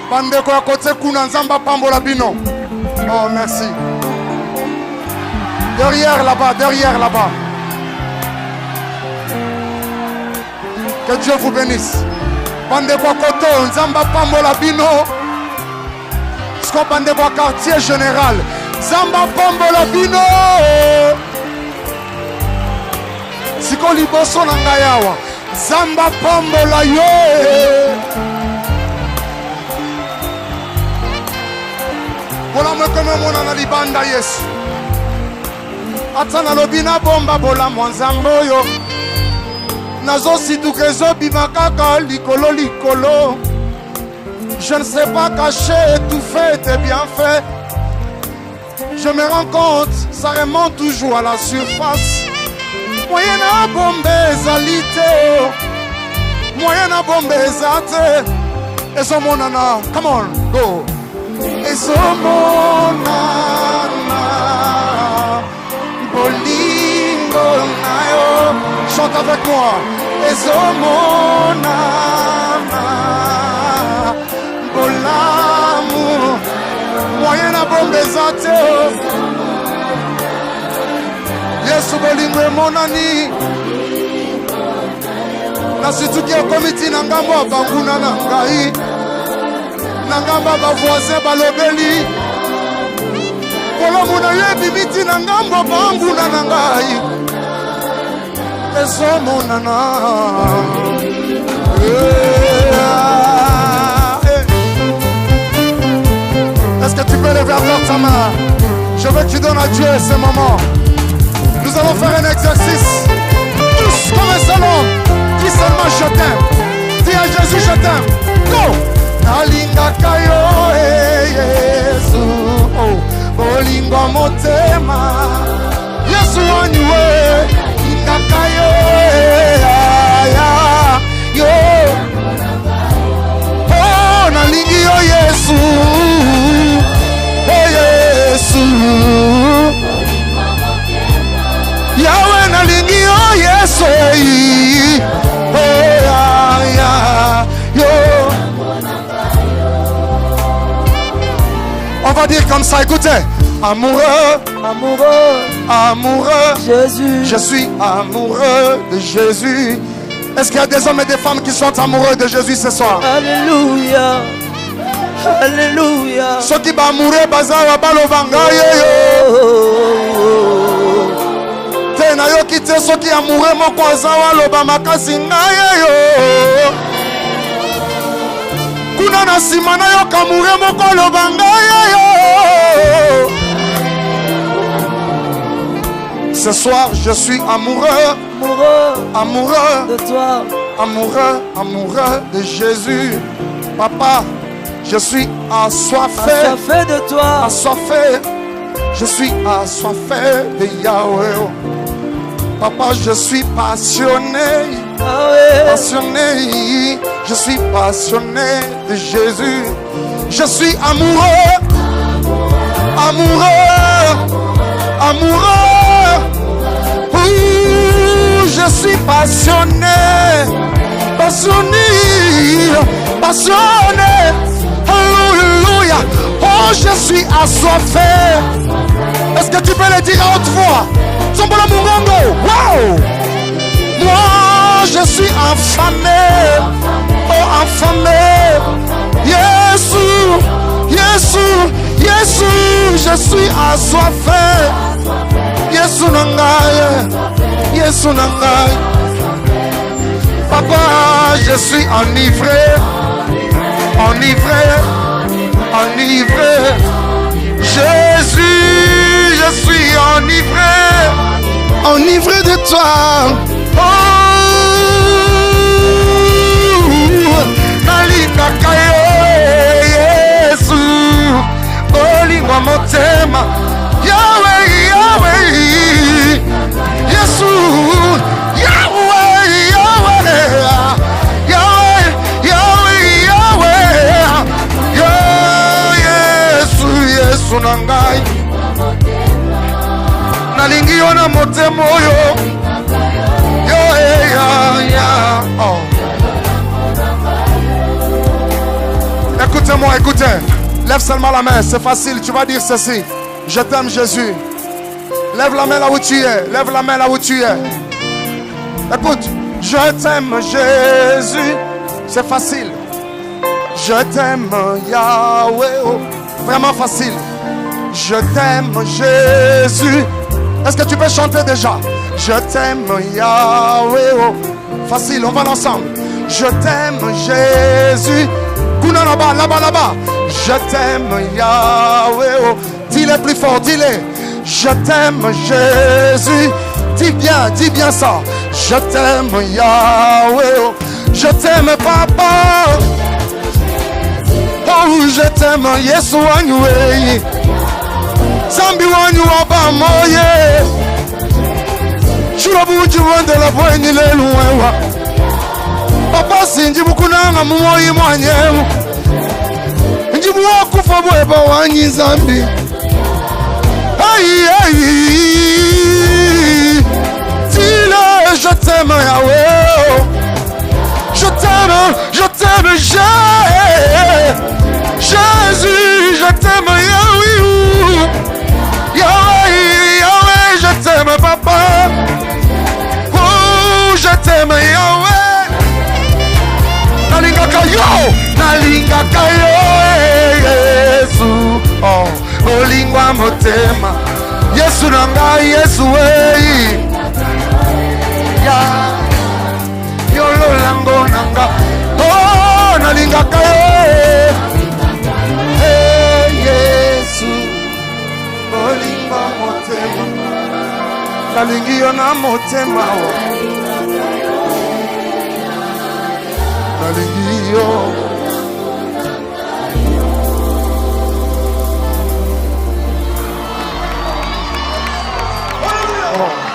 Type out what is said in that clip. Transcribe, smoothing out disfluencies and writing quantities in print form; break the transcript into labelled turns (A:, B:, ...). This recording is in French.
A: Bandeko ya kote kuna nzamba pambola bino. Oh, merci. Derrière là-bas, derrière là-bas. Que Dieu vous bénisse. Bandeko ya kote nzamba pambola bino. Sko bandeko ya quartier général. Nzamba pambola bino. Siko liboso na ngai awa. Nzamba pambola yo. Bola comme mona na libanda Yesu. Atana lobina bomba bola mwanzambo yo. Nazo situke zo bimakaka likolo likolo. Je ne sais pas cacher, étouffer tes bienfaits. Je me rends compte, ça remonte toujours à la surface. Moyen à bombe ezalite. Moyen à bombe ezate. Et son monana, come on, go. Ezomonana bolingo nayo. Chante avec moi. Ezomonana bolamu moyen na bombe zate. Yesu bolingo emonani. Na situki ya komiti na ngambo banguna na ngai. Nangamba ba voisin balobeli kolo muna yebi miti nangambo bambuna nangai ezomonana. Est-ce que tu peux lever encore ta main? Je veux que tu donnes à Dieu ce moment. Nous allons faire un exercice tous comme un seul homme. Dis seulement je t'aime. Dis à Jésus je t'aime. Go. Nalingaka yo Yesu, bolingo motema Yesu wanywe. Nalingaka yo yo. Oh nalingi yo Yesu, oh Yesu. Yawe nalingi yo Yesu, oh yo. On va dire comme ça, écoutez. Amoureux, amoureux, amoureux, Jésus. Je suis amoureux de Jésus. Est-ce qu'il y a des hommes et des femmes qui sont amoureux de Jésus ce soir?
B: Alléluia, alléluia.
A: Ceux qui sont amoureux, bazawa balovanga yo. Tena yo kite ceux qui sont amoureux moko azawa loba makasi ngaye yo. Kuna na simana yo kamure moko lobanga yo. Ce soir je suis amoureux,
B: amoureux,
A: amoureux
B: de toi,
A: amoureux, amoureux de Jésus. Papa, je suis assoiffé,
B: assoiffé de toi,
A: assoiffé. Je suis assoiffé de Yahweh. Papa, je suis passionné, passionné. Je suis passionné de Jésus. Je suis amoureux, amoureux, amoureux. Ouh, je suis passionné, passionné, passionné. Alléluia. Oh, je suis assoiffé. Est-ce que tu peux le dire à haute voix? Sombola Mungongo. Wow. Moi, je suis affamé. Oh, affamé. Jésus, Jésus, Jésus, je suis assoiffé. Jésus nangai, Jésus nangai. Papa, je suis enivré, enivré, enivré. Jésus, je suis enivré, enivré de toi. Oh, nalingaka yo Yesu, bolingo motema. Yahweh, Yahweh, Yesu, Yahweh, Yahweh, Yahweh, Yahweh, Yahweh, Yesu, Yesu nangai. Nalingi yo na motema oyo. Yo, yeah. Oh. Écoutez-moi, écoutez. Lève seulement la main, c'est facile. Tu vas dire ceci. Je t'aime Jésus. Lève la main là où tu es. Lève la main là où tu es. Écoute. Je t'aime Jésus. C'est facile. Je t'aime Yahweh. Oh. Vraiment facile. Je t'aime Jésus. Est-ce que tu peux chanter déjà? Je t'aime Yahweh. Oh. Facile, on va l'ensemble. Je t'aime Jésus. Kuna là-bas, là-bas, là-bas. Je t'aime Yahweh. Oh. Dis-le plus fort, dis-le. Je t'aime Jésus. Dis bien ça. Je t'aime Yahweh. Oh. Je t'aime Papa. Oh, je t'aime Yesu wanyu. Zambi wanyu abamoye. Churabuji wende la bweni leluwewa. Papa sinji bukunanga mumoyi mwanyewu. Njibu wakufa bweba wanyi zambi. Aïe aïe. Dis-le, je t'aime Yahweh. Je t'aime Jésus, je t'aime Yahweh. Yahweh, Yahweh, je t'aime Papa. Oh, je t'aime Yahweh. Nalingaka yo, Yesu. Oh, olingwa motema. Yesu nanga, Yesu wey. Ya, yolo lango nanga. Oh, nalingaka yo. Hey, Yesu. Olingwa motema. Nalingi yo na motema. Nalingi yo. Oh.